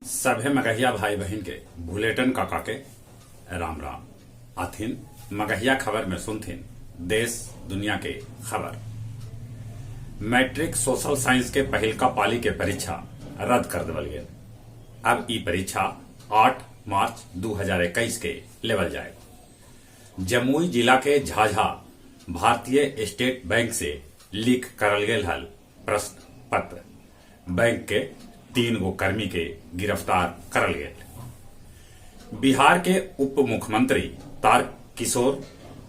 सभे मगहिया भाई बहन के बुलेटिन काका के राम राम आथिन मगहिया खबर में सुनथिन देश दुनिया के खबर। मैट्रिक सोशल साइंस के पहिलका पाली के परीक्षा रद्द कर देवल गेल। अब ई परीक्षा 8 मार्च 2021 के लेवल जाए। जमुई जिला के झाझा भारतीय स्टेट बैंक से लीक करल गेल हल प्रश्न पत्र। बैंक के 3 गो कर्मी के गिरफ्तार करल गेल। बिहार के उप मुख्यमंत्री तारकिशोर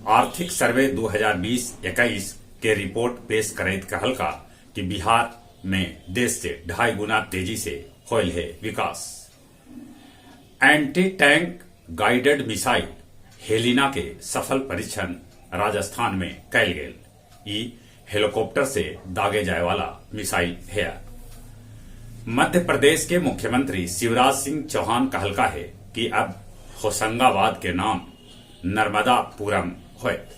आर्थिक सर्वे 2020-21 के रिपोर्ट पेश करैत कहलका कि बिहार में देश से 2.5 गुना तेजी से होल है विकास। Anti tank guided missile Helina के सफल परीक्षण राजस्थान में कैल गेल। ई हेलीकॉप्टर से दागे जाए वाला मिसाइल है। मध्य प्रदेश के मुख्यमंत्री शिवराज सिंह चौहान कहलका है कि अब होशंगाबाद के नाम नर्मदापुरम होयत।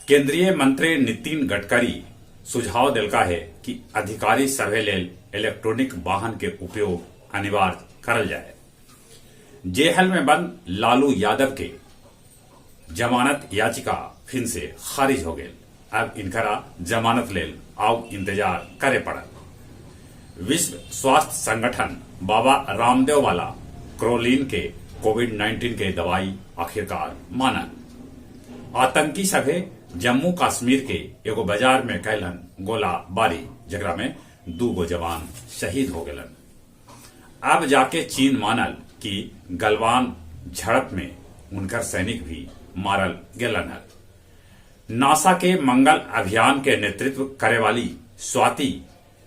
केंद्रीय मंत्री नितिन गडकरी सुझाव दिलका है कि अधिकारी सभे लेल इलेक्ट्रॉनिक वाहन के उपयोग अनिवार्य करल जाए। जेल में बंद लालू यादव के जमानत याचिका फिर से खारिज हो गई। अब इनकरा जमानत लेल आउ इंतजार करे पड़ल। विश्व स्वास्थ्य संगठन बाबा रामदेव वाला क्रोलिन के कोविड-19 के दवाई आखिरकार मानल। आतंकी सभे जम्मू कश्मीर के एगो बाजार में कैलन गोलाबारी, जगरा में 2 गो जवान शहीद हो गलन। अब जाके चीन मानल कि गलवान झड़प में उनकर सैनिक भी मारल गेलन हल। नासा के मंगल अभियान के नेतृत्व करे वाली स्वाति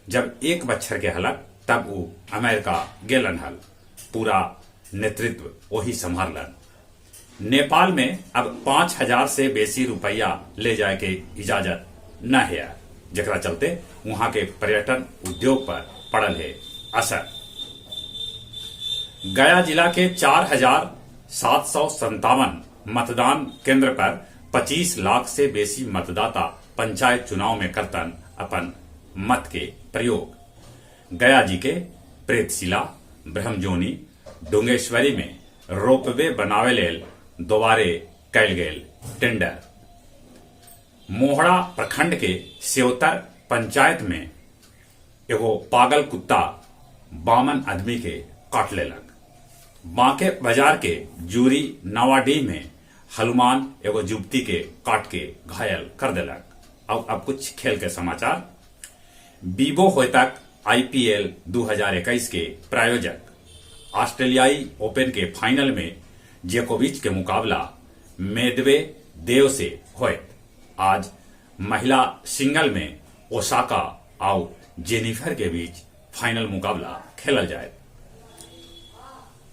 जब 1 बच्चर के हलक तब वो अमेरिका गेलन हल। पूरा नेतृत्व वही संभालन। नेपाल में अब 5,000 से बेसी रुपया ले जाए के इजाजत न है, जकरा चलते वहां के पर्यटन उद्योग पर पड़ल है असर। गया जिला के 4,757 मतदान केंद्र पर 25 लाख से बेसी मतदाता पंचायत चुनाव में करतन अपन मत के प्रयोग। गया जी के प्रेतशिला, ब्रह्मजोनी, डोंगेश्वरी में रोपवे बनावे लेल दोबारे कैल गेल टेंडर। मोहड़ा प्रखंड के सेवतर पंचायत में एगो पागल कुत्ता 52 आदमी के काट लेलक। बांके बाजार के जूरी नवाडीह में हनुमान एगो युवती के काट के घायल कर देलक। अब कुछ खेल के समाचार। बीबो होतक IPL 2021 के प्रायोजक ऑस्ट्रेलियाई ओपन के फाइनल में जोकोविच के मुकाबला मेदवेदेव से होयत। आज महिला सिंगल में ओसाका और जेनिफर के बीच फाइनल मुकाबला खेलल जाए।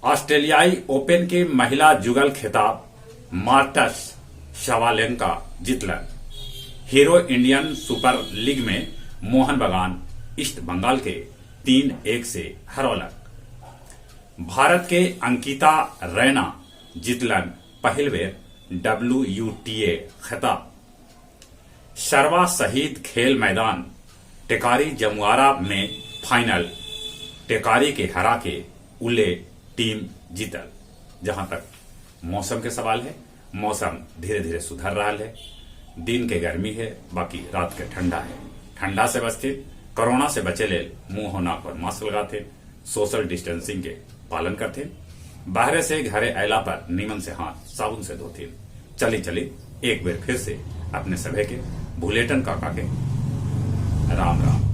ऑस्ट्रेलियाई ओपन के महिला जुगल खिताब मार्टस शवालेंका जीतलन। हीरो इंडियन सुपर लीग में मोहन बगान ईस्ट बंगाल के 3-1 से हरौलक। भारत के अंकिता रैना जीतलन पहल बेर WTA खिताब। शर्वा शहीद खेल मैदान टेकारी जमुआरा में फाइनल टेकारी के हरा के उले टीम जीतल। जहां तक मौसम के सवाल है, मौसम धीरे धीरे सुधर रहा है। दिन के गर्मी है, बाकी रात के ठंडा है। ठंडा से बचते, कोरोना से बचे लेल मुंह और नाक पर मास्क लगाते, सोशल डिस्टेंसिंग के पालन करते, बाहर से घरे अयला पर नीमन से हाथ साबुन से धोते। चली एक बेर फिर से अपने सभे के बुलेटिन काका के राम राम।